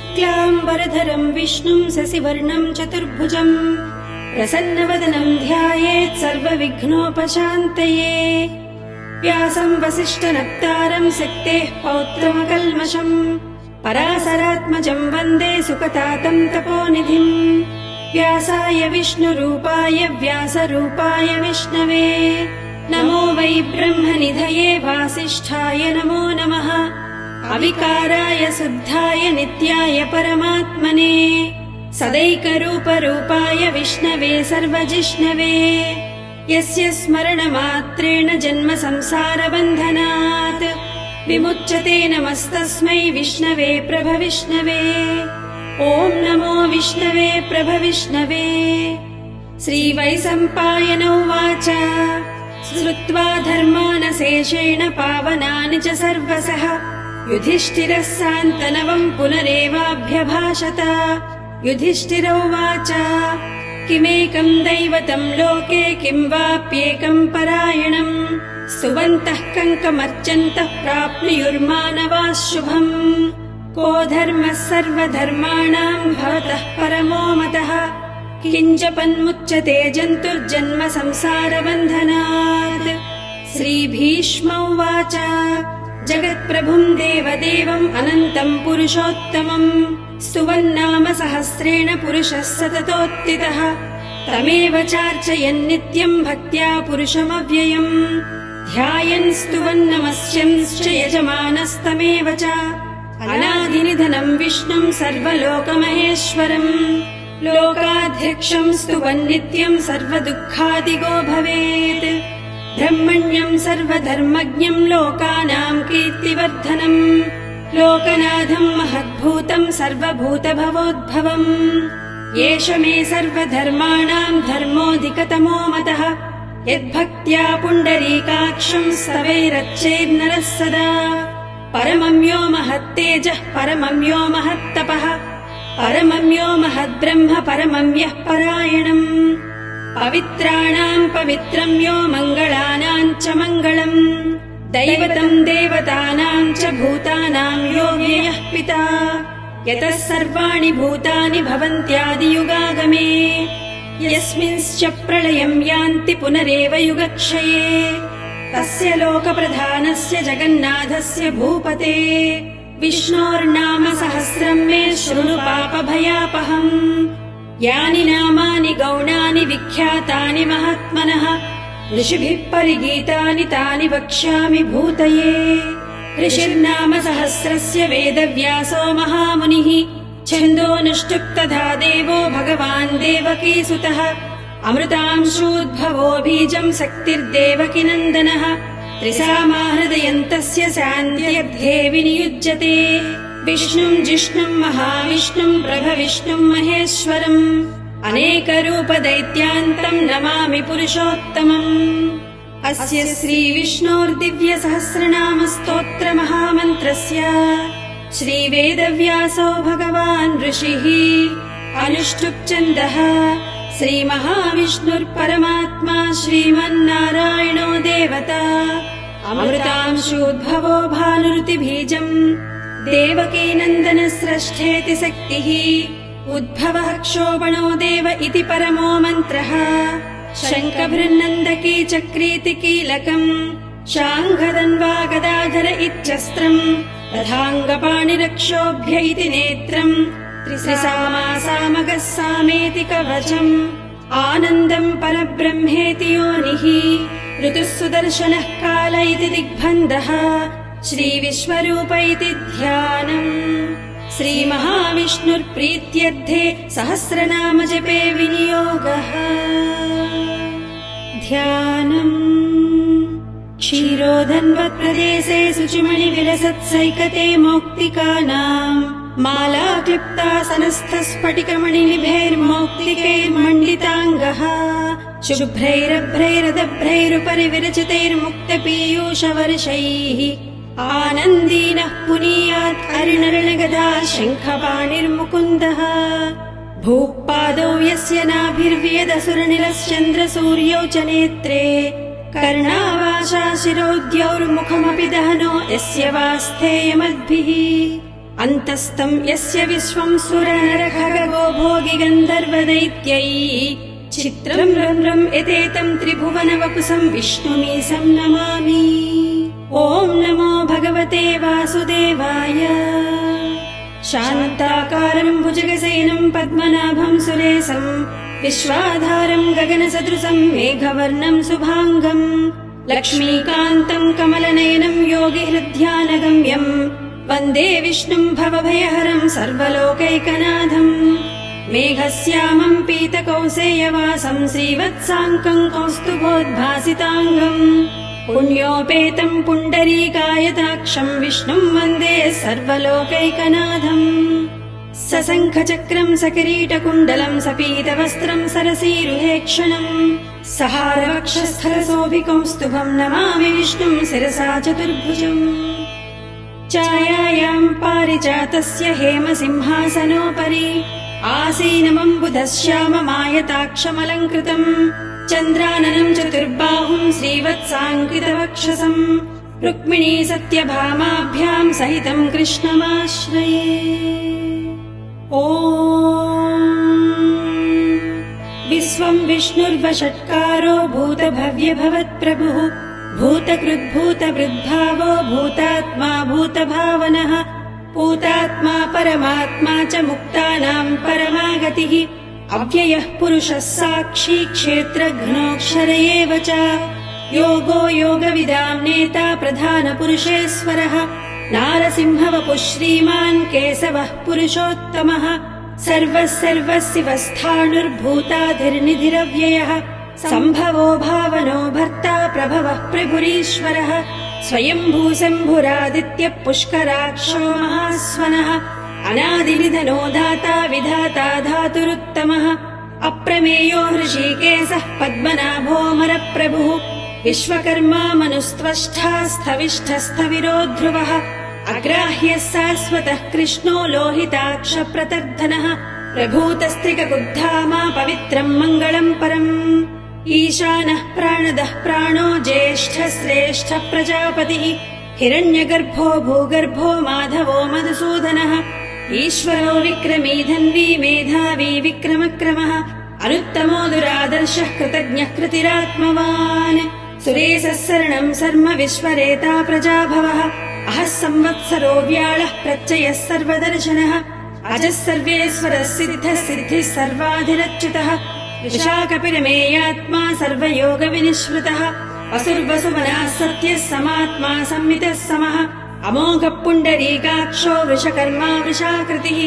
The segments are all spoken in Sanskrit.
शुक्लाम्बरधरं विष्णुं शशिवर्णं चतुर्भुजं प्रसन्नवदनं ध्यायेत् सर्वविघ्नोपशान्तये। व्यासं वसिष्ठनप्तारं शक्तेः पौत्रमकल्मषम् पराशरात्मजं वन्दे सुकतातं तपोनिधिम्। व्यासाय विष्णुरूपाय व्यासरूपाय विष्णवे नमो वै ब्रह्मनिधये वासिष्ठाय नमो नमः। अविकाराय शुद्धाय नित्याय परमात्मने सदैकरूपरूपाय विष्णवे सर्वजिष्णवे। यस्य स्मरणमात्रेण जन्म संसारबन्धनात् विमुच्यते नमस्तस्मै विष्णवे प्रभविष्णवे। ॐ नमो विष्णवे प्रभविष्णवे। श्रीवैशम्पायन उवाच श्रुत्वा धर्मानशेषेण पावनानि च सर्वशः युधिष्ठिरः सान्तनवम् पुनरेवाभ्यभाषत। युधिष्ठिर उवाच किमेकम् दैवतम् लोके किं वाप्येकम् परायणम् स्तुवन्तः कङ्कमर्चन्तः प्राप्नुयुर्मानवाः शुभम्। को धर्मः सर्वधर्माणाम् भवतः परमो मतः किञ्जपन्मुच्यते जन्तुर्जन्म संसारबन्धनात्। श्रीभीष्म उवाच जगत्प्रभुम् देवदेवम् अनन्तम् पुरुषोत्तमम् स्तुवन्नाम सहस्रेण पुरुषः सततोत्थितः तमेव चार्चयन्नित्यम् भक्त्या पुरुषमव्ययम् ध्यायन् स्तुवन्नमस्यंश्च यजमानस्तमेव च। अनादिनिधनम् विष्णुम् सर्वलोकमहेश्वरम् लोकाध्यक्षम् स्तुवन्नित्यम् सर्वदुःखादिगो भवेत्। ब्रह्मण्यम् सर्वधर्मज्ञम् लोकानाम् कीर्तिवर्धनम् लोकनाथम् महद्भूतम् सर्वभूतभवोद्भवम्। एष मे सर्वधर्माणाम् धर्मोऽधिकतमो मतः यद्भक्त्या पुण्डरीकाक्षम् स्तवैरर्चेन्नरः सदा। परमं यो महत्तेजः परमं यो महत्तपः परमं यो महद्ब्रह्म परमं यः परायणम्। पवित्राणाम् पवित्रं यो मङ्गलानाम् च मङ्गलम् दैवतम् देवतानाम् च भूतानाम् यो व्ययः पिता यतः सर्वाणि भूतानि भवन्त्यादियुगागमे यस्मिंश्च प्रलयम् यान्ति पुनरेव युगक्षये तस्य लोकप्रधानस्य जगन्नाथस्य भूपते विष्णोर्नाम सहस्रम् मे शृणु पापभयापहम्। यानि नामानि गौणानि विख्यातानि महात्मनः ऋषिभिः परिगीतानि तानि वक्ष्यामि भूतये। ऋषिर्नाम सहस्रस्य वेदव्यासो महामुनिः छन्दोनुष्टुप् तथा देवो भगवान् देवकीसुतः अमृतांशूद्भवो बीजम् शक्तिर्देवकीनन्दनः त्रिसामाहृदयन्तस्य शान्त्यर्थे विनियुज्यते। विष्णुम् जिष्णुम् महाविष्णुम् प्रभविष्णुम् महेश्वरम् अनेकरूपदैत्यान्तम् नमामि पुरुषोत्तमम्। अस्य श्रीविष्णोर्दिव्यसहस्रनामस्तोत्रमहामन्त्रस्य श्रीवेदव्यासो भगवान् ऋषिः अनुष्टुप् श्रीमहाविष्णुर्परमात्मा श्रीमन्नारायणो देवता अमृतांशूद्भवो भानुरुतिबीजम् देवकीनन्दन स्रष्ठेति शक्तिः उद्भवः क्षोभणो देव इति परमो मन्त्रः शङ्खभृन्नन्दकी चक्रीति कीलकम् शाङ्घदन्वा गदाधर इत्यस्त्रम् रथाङ्गपाणिरक्षोभ्य इति नेत्रम् त्रिसामासामगः सामेति कवचम् आनन्दम् परब्रह्मेति योनिः ऋतुः सुदर्शनः काल इति दिग्बन्धः श्रीविश्वरूप इति ध्यानम्। श्रीमहाविष्णुर्प्रीत्यर्थे सहस्रनाम जपे विनियोगः। ध्यानम् क्षीरोधन्वत्प्रदेशे शुचिमणिविलसत्सैकते मौक्तिकानाम् माला क्लिप्तासनस्थस्फटिकमणिनिभैर्मौक्तिकैर्मण्डिताङ्गः शुभ्रैरभ्रैरदभ्रैरुपरि विरचितैर्मुक्तपीयूषवर्षैः आनन्दीनः पुनीयात् अरुणरणगदा शङ्खपाणिर्मुकुन्दः भूपादौ यस्य नाभिर्व्यदसुरनिलश्चन्द्रसूर्यौ च नेत्रे कर्णावाशा शिरोद्यौर्मुखमपि दहनो यस्य वास्थेयमद्भिः अन्तस्तम् यस्य विश्वम् सुरनरखगो भोगि गन्धर्वदैत्यैः चित्रम् रम् रम् एतेतम् त्रिभुवनवपुसम् विष्णुमीशम् नमामि। ॐ नमो भगवते वासुदेवाय। शान्ताकारम् भुजगसेनम् पद्मनाभम् सुरेशम् विश्वाधारम् गगनसदृशम् मेघवर्णम् शुभाङ्गम् लक्ष्मीकान्तम् कमलनयनम् योगिहृद्यानगम्यम् वन्दे विष्णुम् भवभयहरम् सर्वलोकैकनाथम्। मेघश्यामम् पीतकौसेयवासम् श्रीवत्साङ्कम् कौस्तुभोद्भासिताङ्गम् पुण्योपेतम् पुण्डरीकायताक्षम् विष्णुम् वन्दे सर्वलोकैकनाथम्। सशङ्खचक्रम् सकिरीटकुण्डलम् सपीतवस्त्रम् सरसीरुहेक्षणम् सहारवक्षस्थलशोभिकौस्तुभम् नमामि विष्णुम् शिरसा चतुर्भुजम्। छायायाम् पारिजातस्य हेमसिंहासनोपरि आसीनमम्बुधश्याममायताक्षमलङ्कृतम् चन्द्राननम् चतुर्बाहुम् श्रीवत्साङ्कितवक्षसम् रुक्मिणी सत्यभामाभ्याम् सहितम् कृष्णमाश्रये। ॐ विश्वम् विष्णुर्वषट्कारो भूतभव्यभवत्प्रभुः भूतकृद्भूतवृद्भावो भूतात्मा भूतभावनः भूतात्मा परमात्मा च मुक्तानाम् परमागतिः अव्ययः पुरुषः साक्षी क्षेत्रघ्नोऽक्षर एव च योगो योगविदाम् नेता प्रधानपुरुषेश्वरः नारसिंहवपुः श्रीमान् केशवः पुरुषोत्तमः सर्वः सर्वशिवस्थाणुर्भूताधिर्निधिरव्ययः सम्भवो भावनो भर्ता प्रभवः प्रभुरीश्वरः स्वयम्भू शम्भुरादित्यः पुष्कराक्षो महास्वनः अनादिनिधनो दाता विधाता धातुरुत्तमः अप्रमेयो हृषीकेशः पद्मनाभोऽमरप्रभुः विश्वकर्मा मनुस्त्वष्टा स्थविष्ठस्थविरो ध्रुवः अग्राह्यः शाश्वतः कृष्णो लोहिताक्षप्रतर्धनः प्रभूतस्त्रिककुद्धामा पवित्रम् मङ्गलम् परम् ईशानः प्राणदः प्राणो ज्येष्ठः श्रेष्ठः प्रजापतिः हिरण्यगर्भो भूगर्भो माधवो मधुसूदनः ईश्वरो विक्रमी धन्वी मेधावी विक्रमक्रमः अनुत्तमो दुरादर्शः कृतज्ञः कृतिरात्मवान् सुरेशः शरणम् शर्म विश्वरेता प्रजाभवः अहः संवत्सरो व्याळः प्रत्ययः सर्वदर्शनः अजः सर्वेश्वरः सिद्धः सिद्धिः सर्वाधिरच्युतः विशाखपिरमेयात्मा सर्वयोगविनिश्रुतः वसुर्वसुमनः सत्यः समात्मा संवितः समः अमोघः पुण्डरीकाक्षो वृषकर्मा वृषाकृतिः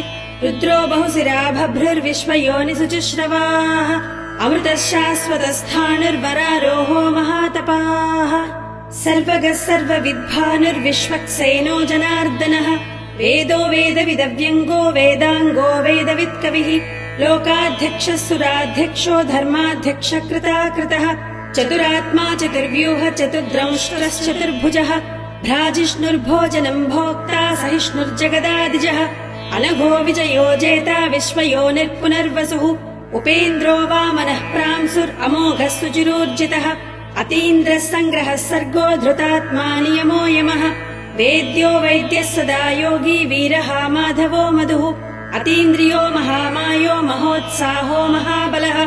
रुद्रो बहुशिरा भभ्रुर्विश्वयोनिसुचिश्रवाः अमृतः शाश्वतस्थाणुर्वरारोहो महातपाः सर्वगः सर्वविद्भानुर्विश्वक्सेनो जनार्दनः वेदो वेदविदव्यङ्गो वेदाङ्गो वेदवित्कविः लोकाध्यक्षः सुराध्यक्षो धर्माध्यक्षः कृताकृतः चतुरात्मा चतुर्व्यूह चतुर्द्रंष्ट्रश्चतुर्भुजः भ्राजिष्णुर्भोजनम् भोक्ता सहिष्णुर्जगदादिजः अनघो विजयो जेता विश्वयोनिर्पुनर्वसुः उपेन्द्रो वामनः प्रांसुरमोघः सुचिरोर्जितः अतीन्द्रः सङ्ग्रहः सर्गो धृतात्मा नियमो यमः वेद्यो वैद्यः सदा योगी वीरः माधवो मधुः अतीन्द्रियो महामायो महोत्साहो महाबलः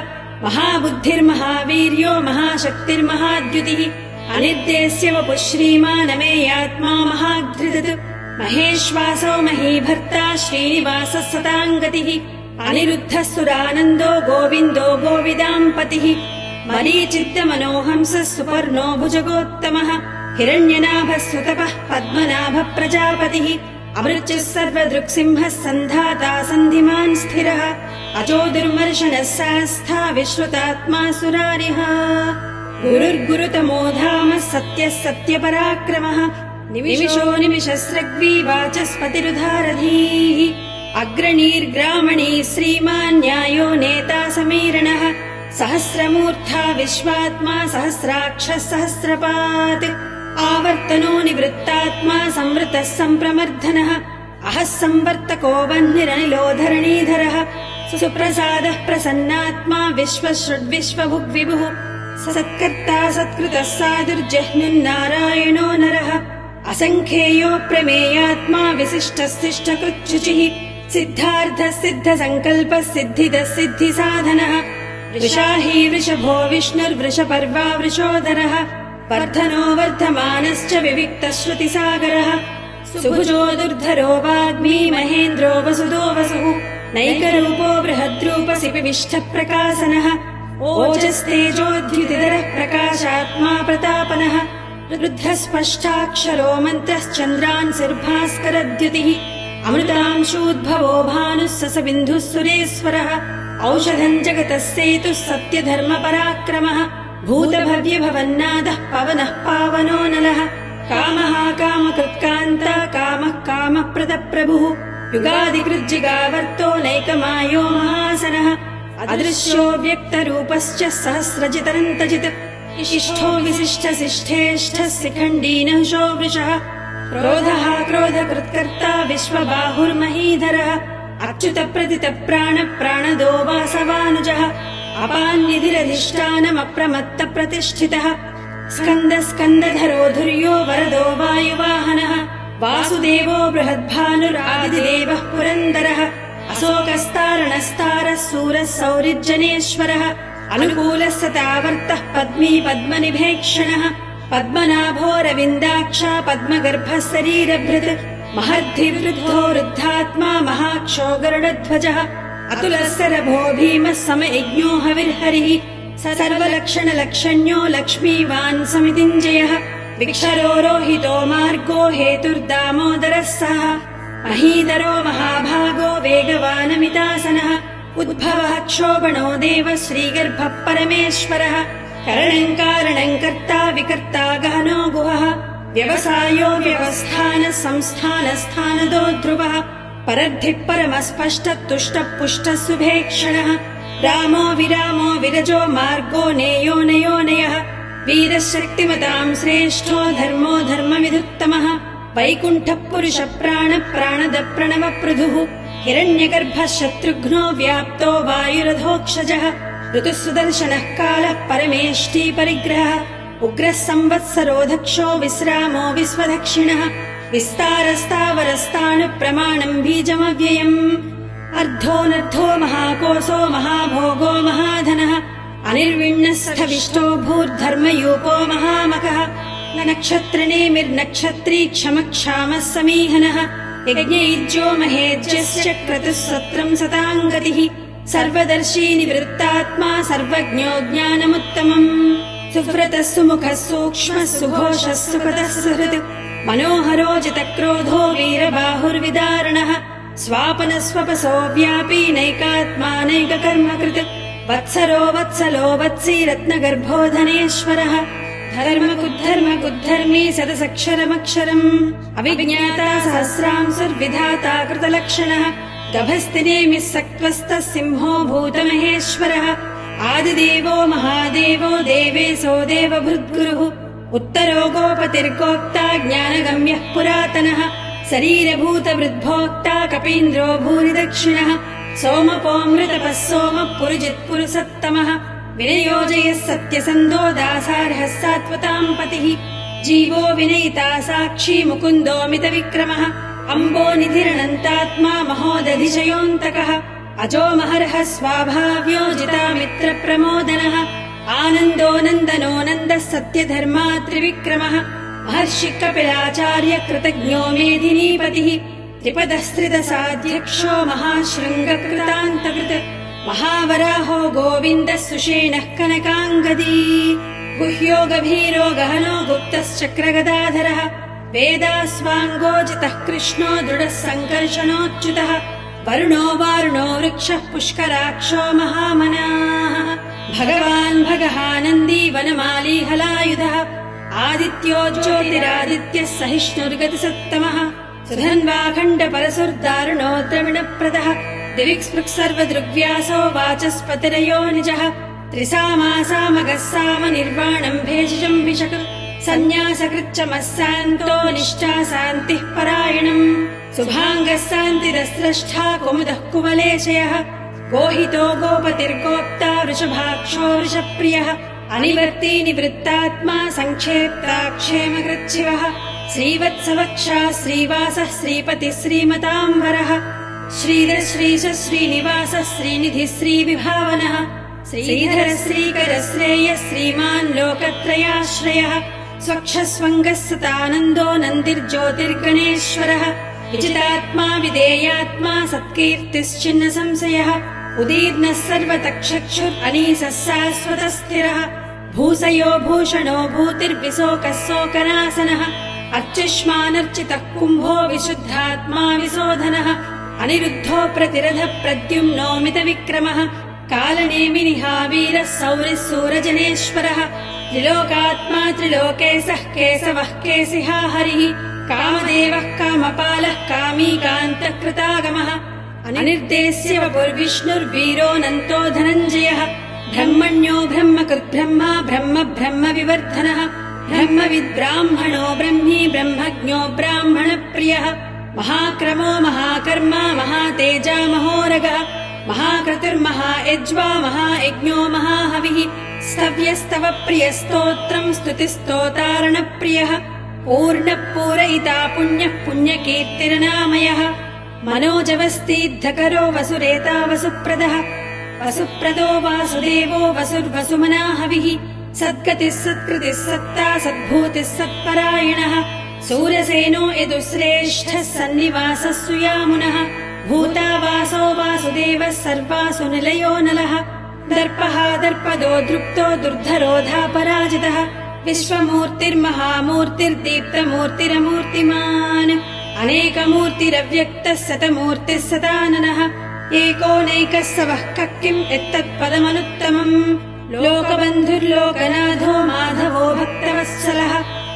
महाबुद्धिर्महावीर्यो महाशक्तिर्महाद्युतिः अनिर्देश्य वपुः श्रीमानमेयात्मा महाधृतः महेश्वासो महीभर्ता श्रीनिवासः सताङ्गतिः अनिरुद्धः सुरानन्दो गोविन्दो गोविदाम्पतिः मरीचित्तमनोहंसः सुपर्णो भुजगोत्तमः हिरण्यनाभः सुतपः पद्मनाभः प्रजापतिः अमृचः सर्वदृक्सिंहः सन्धाता सन्धिमान् स्थिरः अजो दुर्मर्शनः शास्ता विश्रुतात्मा सुरारिः गुरुर्गुरुतमो धामः सत्यः सत्यपराक्रमः निमिषो निमिषस्रग्वी वाचस्पतिरुधारधीः अग्रणीर्ग्रामणी श्रीमान् न्यायो नेता समीरणः सहस्रमूर्धा विश्वात्मा सहस्राक्षः सहस्रपात् आवर्तनो निवृत्तात्मा संवृतः सम्प्रमर्दनः अहः संवर्तको वह्निरनिलो धरणीधरः सुप्रसादः प्रसन्नात्मा विश्वश्रुड्विश्वभुग्विभुः सत्कर्ता सत्कृतः साधुर्जह्नुन्नारायणो नरः असङ्ख्येयो प्रमेयात्मा विशिष्टशिष्टकृच्छुचिः सिद्धार्थः सिद्धसङ्कल्पः सिद्धिदः सिद्धिसाधनः वृषाही वृषभो विष्णुर्वृषपर्वा वृषोदरः वर्धनो वर्धमानश्च विविक्तश्रुतिसागरः सुभुजो दुर्धरो वाग्मी महेन्द्रो वसुदो वसुः नैकरूपो बृहद्रूपसि विविष्टप्रकाशनः ओजस्तेजोद्युतिधरः प्रकाशात्मा प्रतापनः रुद्रस्पष्टाक्षरो मन्त्रश्चन्द्रांसिर्भास्करद्युतिः अमृतांशूद्भवो भानुः ससबिन्धुः सुरेश्वरः औषधम् जगतः सेतुः सत्यधर्मपराक्रमः भूतभव्यभवन्नादः पवनः पावनो नलः कामः कामकृत्कान्ता कामः कामप्रदप्रभुः युगादिकृज्जिगावर्तो नैकमायो महासनः अदृश्यो व्यक्तरूपश्च सहस्रजितनन्तजित् इष्ठो विशिष्टशिष्ठेष्ठः शिखण्डीनहुषो वृषः क्रोधः क्रोधकृत्कर्ता विश्वबाहुर्महीधरः अच्युतप्रतितप्राणप्राणदो वासवानुजः अपान्निधिरधिष्ठानमप्रमत्तप्रतिष्ठितः स्कन्दस्कन्दधरो धुर्यो वरदो वायुवाहनः वासुदेवो बृहद्भानुरादिदेवः पुरन्दरः अशोकस्तारणस्तारः सूरः सौरिज्जनेश्वरः अनुकूलः सतावर्तः पद्मी पद्मनिभेक्षणः पद्मनाभोरविन्दाक्षा पद्मगर्भः शरीरभृत् महद्धिवृद्धो वृद्धात्मा महाक्षो गरुडध्वजः अतुलः सरभो भीमः समयज्ञो हविर्हरिः सर्वलक्षणलक्षण्यो लक्ष्मीवान् समितिञ्जयः विक्षरो रोहितो मार्गो हेतुर्दामोदरः सः महीधरो महाभागो वेगवानमितासनः उद्भवः क्षोभणो देवः श्रीगर्भः परमेश्वरः करणम् कारणम् कर्ता विकर्ता गहनो गुहः व्यवसायो व्यवस्थानः संस्थानस्थानदो ध्रुवः परद्धिः परमस्पष्टः तुष्टः पुष्टः सुभेक्षणः रामो विरामो विरजो मार्गो नेयो नयोनयः वीरः शक्तिमताम् श्रेष्ठो धर्मो धर्मविदुत्तमः वैकुण्ठः पुरुषः प्राणः प्रणवपृथुः हिरण्यगर्भः शत्रुघ्नो व्याप्तो वायुरधोक्षजः ऋतुः सुदर्शनः कालः परमेष्टि परिग्रहः उग्रः संवत्सरो दक्षो विश्रामो विश्वदक्षिणः विस्तारस्तावरस्तानुप्रमाणम् बीजमव्ययम् अर्धोऽनर्धो महाकोशो महाभोगो महाधनः अनिर्विण्णस्थविष्टो भूर्धर्मयूपो महामकः नक्षत्रनेमिर्नक्षत्री क्षमक्षामः समीहनः यज्ञयुज्यो महेज्यश्च क्रतुः सत्रम् सताङ्गतिः सर्वदर्शी निवृत्तात्मा सर्वज्ञो ज्ञानमुत्तमम् सुव्रतः सुमुखः सूक्ष्मः सुघोषः सुकृतः सुहृत् मनोहरो जितक्रोधो वीरबाहुर्विदारणः स्वापनस्वपसो व्यापी नैकात्मानैककर्मकृत् वत्सरो वत्सलो वत्सी रत्नगर्भो धनेश्वरः धर्मकुद्धर्मी सदसक्षरमक्षरम् अविज्ञाता सहस्रांशुर्विधाता कृतलक्षणः गभस्तिनेमिः सत्त्वस्तः सिंहो भूतमहेश्वरः आदिदेवो महादेवो देवेशो देवभृद्गुरुः उत्तरो गोपतिर्गोक्ता ज्ञानगम्यः पुरातनः शरीरभूतवृद्भोक्ता कपीन्द्रो भूरिदक्षिणः सोमपोऽमृतपः सोमः पुरुजित्पुरुषत्तमः विनयोजयः सत्यसन्धो दासार्हः सात्वताम् पतिः जीवो विनयिता साक्षी मुकुन्दोऽमितविक्रमः अम्बो निधिरनन्तात्मा महोदधिशयोऽन्तकः अजो महर्हः स्वाभाव्यो जितामित्रप्रमोदनः आनन्दो नन्दनो नन्दः सत्यधर्मा त्रिविक्रमः महर्षिः कपिलाचार्य कृतज्ञो मेदिनीपतिः त्रिपदस्त्रिदशाध्यक्षो महाशृङ्गकृतान्तकृत् महावराहो गोविन्दः सुषेणः कनकाङ्गदी गुह्यो गभीरो गहनो गुप्तश्चक्रगदाधरः वेदास्वाङ्गोजितः कृष्णो दृढः सङ्कर्षणोच्युतः वरुणो वारुणो वृक्षः पुष्कराक्षो महामनाः भगवान् भगहानन्दी वनमाली हलायुधः आदित्यो ज्योतिरादित्यः सहिष्णुर्गतिसत्तमः सुधन्वाखण्डपरशुर्दारुणो द्रविणप्रदः दिविक्स्पृक् सर्वदृग्व्यासो वाचस्पतिरयो निजः त्रिसामासामगः साम निर्वाणम् भेषजम् भिषक् सन्न्यासकृच्चमः शान्तो निष्ठा शान्तिः परायणम् शुभाङ्गः शान्तिदस्रष्टा कुमुदः कुवलेशयः गोहितो गोपतिर्गोप्ता वृषभाक्षो वृषप्रियः अनिवर्ती निवृत्तात्मा संक्षेप्ताक्षेमकृच्छिवः श्रीवत्सवक्षा श्रीवासः श्रीपतिः श्रीमताम्बरः श्रीधर श्रीश श्रीनिवासः श्रीनिधिः श्रीविभावनः श्रीधर श्रीकर श्रेय श्रीमान् लोकत्रयाश्रयः स्वक्षस्वङ्गः सतानन्दो नन्दिर्ज्योतिर्गणेश्वरः विजितात्मा विधेयात्मा सत्कीर्तिश्चिन्न संशयः उदीर्णः सर्वतक्षक्षुर् अनीसः शाश्वतस्थिरः भूषयो भूषणो भूतिर्विशोकः शोकनाशनः अर्चिष्मानर्चितः कुम्भो विशुद्धात्मा विशोधनः अनिरुद्धो प्रतिरथः प्रद्युम्नोमित विक्रमः कालनेमिनिहावीरः सौरिः सूरजनेश्वरः त्रिलोकात्मा त्रिलोकेशः केशवः केशिहा हरिः कामदेवः कामपालः कामीकान्तः कृतागमः अनिर्देश्य वपुर्विष्णुर्वीरोऽनन्तो धनञ्जयः ब्रह्मण्यो ब्रह्मकृद्ब्रह्मा ब्रह्म ब्रह्म विवर्धनः ब्रह्मविद्ब्राह्मणो ब्रह्मी ब्रह्मज्ञो ब्राह्मणप्रियः महाक्रमो महाकर्मा महातेजा महोरगः महाक्रतुर्महायज्वा महायज्ञो महाहविः स्तव्यस्तव प्रियस्तोत्रम् स्तुतिस्तोतारणप्रियः पूर्णः पूरयिता पुण्यः पुण्यकीर्तिर्नामयः मनोजवस्तीद्धकरो वसुरेता वसुप्रदः वसुप्रदो वासुदेवो वसुर्वसुमनाहविः सद्गतिः सत्कृतिः सत्ता सद्भूतिः सत्परायणः सूरसेनो यदुश्रेष्ठः सन्निवासः सुयामुनः भूतावासो वासुदेवः सर्वासु निलयो नलः दर्पः दर्पदो दृप्तो दुर्धरोधापराजितः विश्वमूर्तिर्महामूर्तिर्दीप्तमूर्तिरमूर्तिमान् अनेकमूर्तिरव्यक्तः शतमूर्तिः सदाननः एकोनैकः स वः किम् एतत्पदमनुत्तमम् लोकबन्धुर्लोकनाथो माधवो भक्तवत्सलः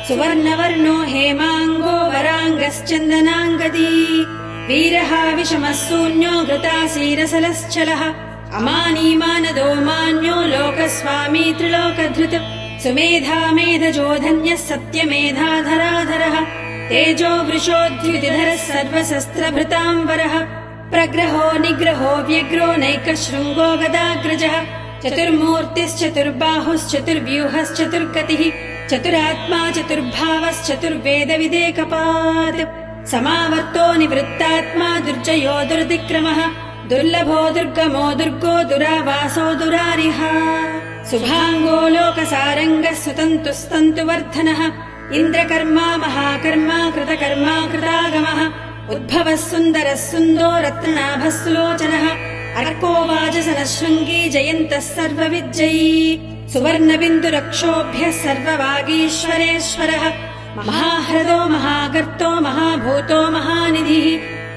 सुवर्णवर्णो हेमाङ्गो वराङ्गश्चन्दनाङ्गदी वीरः विषमः शून्यो घृतासीरसलश्चलः अमानीमानदो मान्यो लोकस्वामी त्रिलोकधृत् सुमेधा मेधजो धन्यः सत्यमेधाधराधरः तेजो वृषोद्युतिधरः सर्वशस्त्रभृताम्बरः प्रग्रहो निग्रहो व्यग्रो नैकशृङ्गो गदाग्रजः चतुर्मूर्तिश्चतुर्बाहुश्चतुर्व्यूहश्चतुर्गतिः चतुरात्मा चतुर्भावश्चतुर्वेदविदेकपात् समावर्तो निवृत्तात्मा दुर्जयो दुर्दिक्रमः दुर्लभो दुर्गमो दुर्गो दुरावासो दुरारिः शुभाङ्गो लोकसारङ्गः सुतन्तुस्तन्तुवर्धनः इन्द्रकर्मा महाकर्मा कृतकर्मा कृतागमः उद्भवः सुन्दरः सुन्दो रत्नाभः सुलोचनः अर्को वाजसनः शृङ्गी जयन्तः सर्वविज्जयी सुवर्णबिन्दुरक्षोभ्यः सर्ववागीश्वरेश्वरः महाह्रदो महागर्तो महाभूतो महानिधिः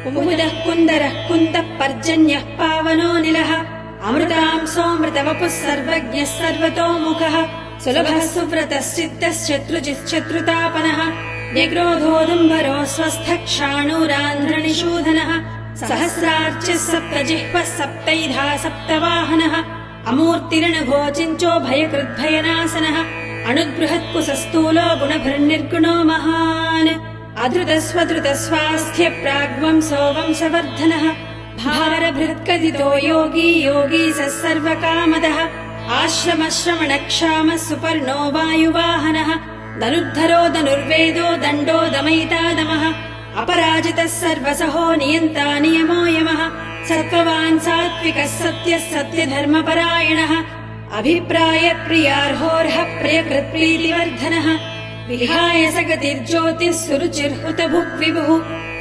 कुमुदः कुन्दरः कुन्दः पर्जन्यः पावनो निलः अमृतांसोऽमृतवपुः सर्वज्ञः सर्वतोमुखः सुलभः सुव्रतश्चित्तश्चत्रुजिश्चत्रुतापनः व्यग्रोधोदुम्बरो स्वस्थः क्षाणूरान्ध्रनिषूधनः सहस्रार्चिः सप्तजिह्वः सप्तैधा सप्तवाहनः अमूर्तिरणघो चिञ्चो भयकृद्भयनाशनः अणुद्बृहत्कुशस्थूलो गुणभृन्निर्गुणो महान् अधृतस्वधृतस्वास्थ्य प्राग्वंसो वंशवर्धनः भारभृत्कथितो योगी योगी स सर्वकामदः आश्रमश्रमणक्षामः सुपर्णो वायुवाहनः धनुर्धरो धनुर्वेदो दण्डो दमयितादमः अपराजितः सर्वसहो नियन्ता नियमो यमः सत्त्ववान् सात्विकः सत्यः सत्यधर्मपरायणः अभिप्रायप्रियार्होर्हः प्रियकृत्प्रीतिवर्धनः विहाय सगतिर्ज्योतिः सुरुचिर्हुतभुग्विभुः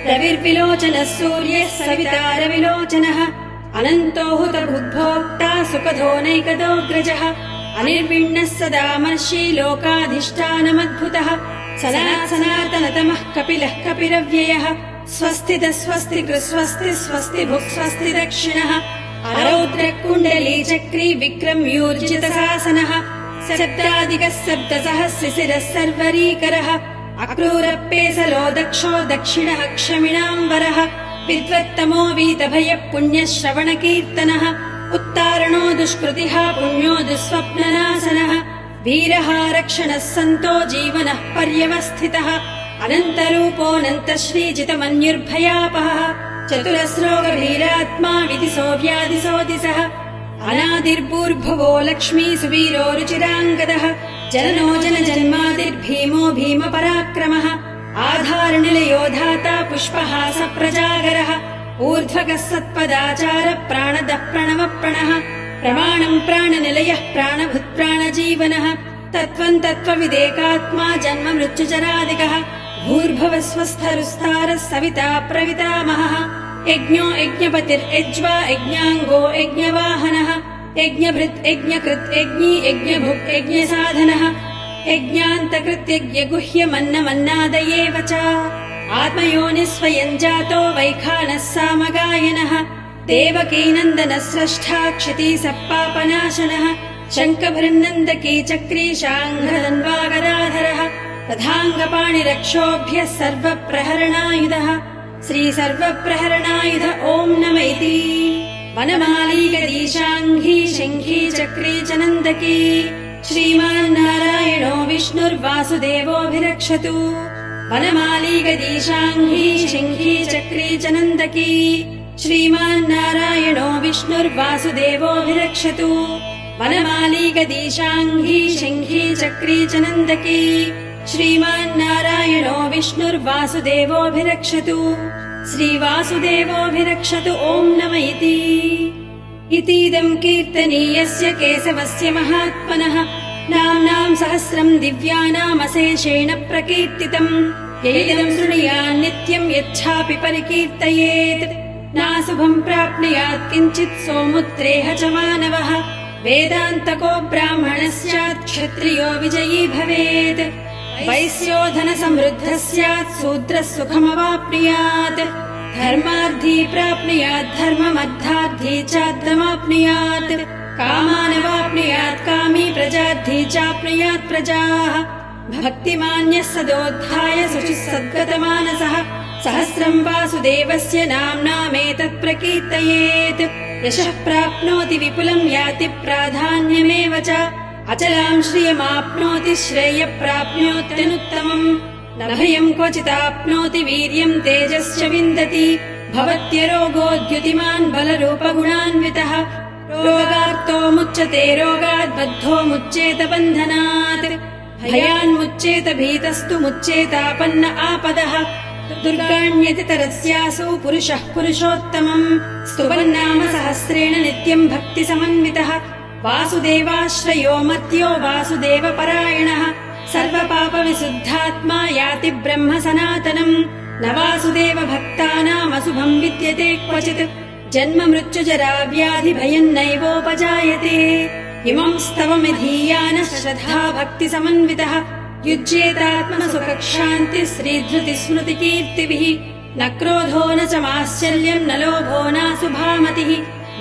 रविर्विलोचनः सूर्यः सवितारविलोचनः अनन्तो हुतभुग्भोक्ता सुखधोनैकदोऽग्रजः अनिर्विण्णः सदामर्षि लोकाधिष्ठानमद्भुतः सनातनतमः कपिलः कपिरव्ययः स्वस्तितः स्वस्ति कृस्वस्ति स्वस्ति भुक् स्वस्ति दक्षिणः अरौद्रकुण्डलीचक्री विक्रम्यूर्जितशासनः शब्दादिकः शब्दसहस्रशिरः सर्वरीकरः अक्रूरप्पेसलो दक्षो दक्षिणः क्षमिणाम्बरः विद्वत्तमो वीतभयः पुण्यश्रवणकीर्तनः उत्तारणो दुष्कृतिः पुण्यो दुःस्वप्ननाशनः वीरः रक्षणः सन्तो जीवनः पर्यवस्थितः अनन्तरूपोऽनन्तश्रीजितमन्युर्भयापहः चतुरस्रोगभीरात्मा विदिशो व्याधिशो दिशः अनादिर्भूर्भुवो लक्ष्मी सुवीरो रुचिराङ्गदः जननो जनजन्मादिर्भीमो भीमपराक्रमः आधारनिलयो धाता पुष्पहास प्रजागरः ऊर्ध्वगः सत्पदाचार प्राणदः प्रणवप्रणः प्रमाणम् प्राणनिलयः प्राणभूत्प्राणजीवनः तत्त्वम् तत्त्वविदेकात्मा जन्म मृत्युजरादिकः भूर्भुवः स्वस्थरुस्तारः सविता प्रवितामहः यज्ञो यज्ञपतिर्यज्वा यज्ञाङ्गो यज्ञवाहनः यज्ञभृत् यज्ञकृत् यज्ञी यज्ञभुक् यज्ञसाधनः यज्ञान्तकृत् यज्ञगुह्यमन्नमन्नादयेव च आत्मयोनिः स्वयम् जातो वैखानः सामगायनः देवकीनन्दनः स्रष्टा क्षिती सप्पापनाशनः शङ्खभृन्नन्दकी चक्री शाङ्घधन्वागदाधरः तथाङ्गपाणिरक्षोभ्यः सर्वप्रहरणायुधः श्रीसर्वप्रहरणायुध ॐ नम इति वनमाली गदीशाङ्घी शङ्खी चक्री च नन्दकी श्रीमान्नारायणो विष्णुर्वासुदेवोऽभिरक्षतु वनमाली गदीशाङ्घी शङ्खी चक्री च नन्दकी श्रीमान्नारायणो विष्णुर्वासुदेवोऽभिरक्षतु वनमाली गदीशाङ्घी शङ्खी चक्री च नन्दकी श्रीमान्नारायणो विष्णुर्वासुदेवोऽभिरक्षतु श्रीवासुदेवोऽभिरक्षतु ॐ नम इतीदम् कीर्तनीयस्य केशवस्य महात्मनः नाम्नाम् सहस्रम् दिव्यानामशेषेण प्रकीर्तितम् यैदम् शृणुयान् नित्यम् यच्छापि परिकीर्तयेत् नाशुभम् प्राप्नुयात् किञ्चित् सोमुत्रेह च मानवः वेदान्तको ब्राह्मणः स्यात् क्षत्रियो विजयी भवेत् वैश्यो धनसमृद्धः स्यात् शूद्रः सुखमवाप्नुयात् धर्मार्थी प्राप्नुयात् धर्ममर्थार्थी चार्थमाप्नुयात् कामानवाप्नुयात् कामी प्रजार्थी चाप्नुयात् प्रजाः भक्तिमान्यः सदोद्धाय शुचिः सद्गतमानसः सहस्रम् वासुदेवस्य नाम्नामेतत् प्रकीर्तयेत् यशः प्राप्नोति विपुलम् याति प्राधान्यमेव च अचलाम् श्रियमाप्नोति श्रेयः प्राप्नोत्यनुत्तमम् न भयम् क्वचिदाप्नोति वीर्यम् तेजश्च विन्दति भवत्यरोगोद्युतिमान् बलरूपगुणान्वितः रोगार्तो मुच्यते रोगात् बद्धो मुच्येत बन्धनात् भयान्मुच्येत भीतस्तु मुच्येतापन्न आपदः दुर्गाण्यतितरस्यासु पुरुषः पुरुषोत्तमम् स्तुवन्नाम सहस्रेण नित्यम् भक्तिसमन्वितः वासुदेवाश्रयो मर्त्यो वासुदेवपरायणः सर्वपापविशुद्धात्मा याति ब्रह्म सनातनम् न वासुदेव भक्तानामशुभम् विद्यते क्वचित् जन्म मृत्युजरा व्याधि भयम् नैवोपजायते इमम् स्तवमिधीयानः श्रद्धा भक्तिसमन्वितः युज्येतात्मसुखक्षान्तिः श्रीधृतिस्मृतिकीर्तिभिः न क्रोधो न च माश्चर्यम् न लोभो नाशुभामतिः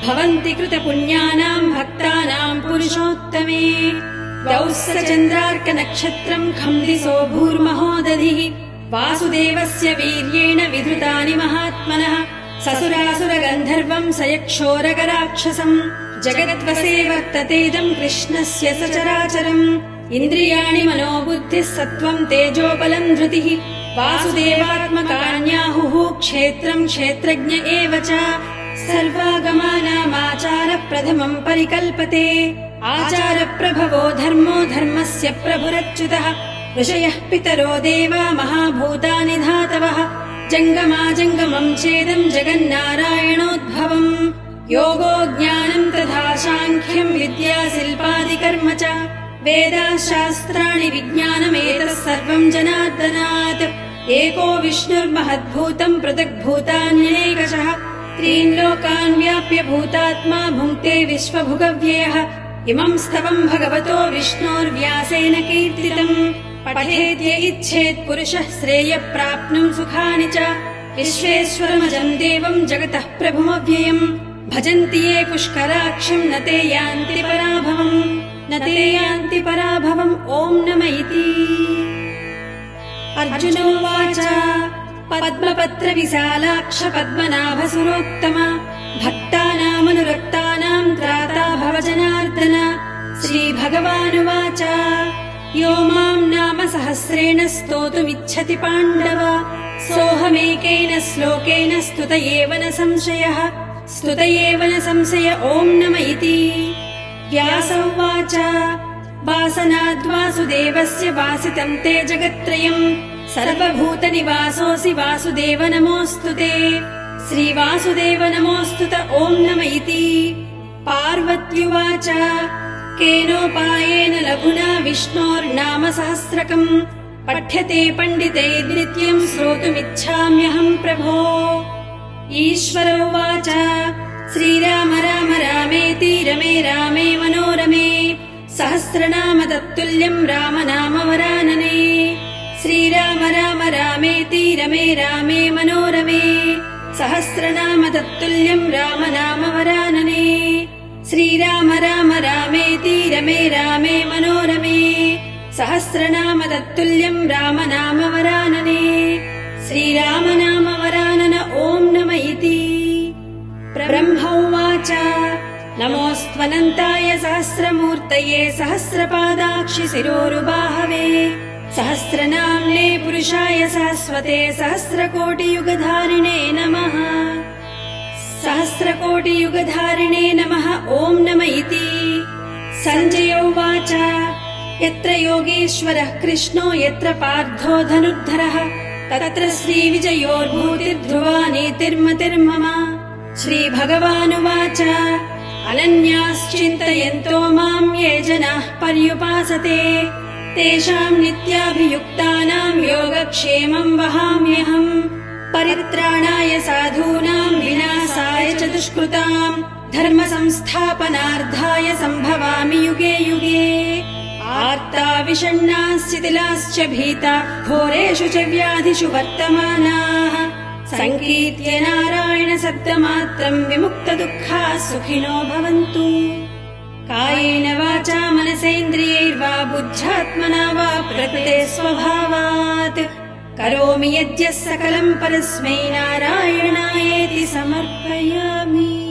भवन्ति कृतपुण्यानाम् भक्तानाम् पुरुषोत्तमे दौस्य चन्द्रार्कनक्षत्रम् खम्दिसो भूर्महोदधिः वासुदेवस्य वीर्येण विधृतानि महात्मनः ससुरासुरगन्धर्वम् सयक्षोरगराक्षसम् जगद्वसे वर्ततेदम् कृष्णस्य सचराचरम् इन्द्रियाणि मनोबुद्धिः सत्त्वम् तेजोबलम् धृतिः वासुदेवात्मकान्याहुः क्षेत्रम् क्षेत्रज्ञ एव च सर्वागमानामाचारः प्रथमम् परिकल्पते आचारप्रभवो धर्मो धर्मस्य प्रभुरच्युतः ऋषयः पितरो देवा महाभूतानि धातवः जङ्गमाजङ्गमम् चेदम् जगन्नारायणोद्भवम् योगो ज्ञानम् तथा साङ्ख्यम् विद्या शिल्पादिकर्म च वेदाः शास्त्राणि विज्ञानमेतः सर्वम् जनार्दनात् एको विष्णुर्महद्भूतम् पृथग्भूतान्यनेकशः त्रीन् लोकान् व्याप्य भूतात्मा भुङ्क्ते विश्वभुगव्ययः इमम् स्तवम् भगवतो विष्णोर्व्यासेन कीर्तितम् पठेद्य इच्छेत् पुरुषः श्रेयः प्राप्नुम् सुखानि च विश्वेश्वरमजम् देवम् जगतः प्रभुमव्ययम् भजन्ति ये पुष्कराक्षम् न ते यान्ति पराभवम् ॐ नम इति अर्जुनोवाच पद्मपत्रविशालाक्ष पद्मनाभसुरोत्तम भक्तानामनुरक्तानाम् त्राता भव जनार्दन श्रीभगवानुवाच यो माम् नाम सहस्रेण स्तोतुमिच्छति पाण्डव सोऽहमेकेन श्लोकेन स्तुत एव न संशयः स्तुत एव न संशय ॐ नम इति। व्यास उवाच वासनाद्वासुदेवस्य वासितं ते जगत्त्रयम् सर्वभूतनिवासोऽसि वासुदेव नमोऽस्तु ते। श्रीवासुदेव नमोऽस्तुत ॐ नम इति। पार्वत्युवाच केनोपायेन लघुना विष्णोर्नाम सहस्रकम् पठ्यते पण्डितैर्नित्यम् श्रोतुमिच्छाम्यहम् प्रभो। ईश्वर उवाच श्रीराम राम रामेति रमे रामे मनोरमे सहस्रनाम तत्तुल्यम् राम नाम वरानने। श्रीराम राम रामेति रमे रामे मनोरमे सहस्रनाम तत्तुल्यम् राम नाम वरानने। श्रीराम राम रामेति रमे रामे मनोरमे सहस्रनाम तत्तुल्यम् राम नाम वरानने। श्रीराम नाम वरानन ॐ नम इति। ब्रह्म उवाच नमोऽस्त्वनन्ताय सहस्रमूर्तये सहस्रपादाक्षि शिरोरुबाहवे सहस्रनाम्ने पुरुषाय सहस्वते सहस्रकोटियुगधारिणे नमः। सहस्रकोटियुगधारिणे नमः ॐ नम इति। सञ्जय उवाच यत्र योगेश्वरः कृष्णो यत्र पार्थो धनुर्धरः तत्र श्रीविजयोर्भूतिर्ध्रुवा नीतिर्मतिर्मम। श्रीभगवानुवाच अनन्याश्चिन्तयन्तो माम् ये जनाः पर्युपासते तेषाम् नित्याभियुक्तानाम् योगक्षेमम् वहाम्यहम्। परित्राणाय साधूनाम् विनाशाय च दुष्कृताम् धर्म संस्थापनार्थाय सम्भवामि युगे युगे। आर्ता विषण्णाः शिथिलाश्च भीता घोरेषु च व्याधिषु वर्तमानाः सङ्कीर्त्य नारायण शब्दमात्रम् विमुक्तदुःखाः सुखिनो भवन्तु। कायेन वाचा मनसेन्द्रियैर्वा बुद्ध्यात्मना वा प्रकृते स्वभावात् करोमि यद्यः सकलम् परस्मै नारायणायेति समर्पयामि।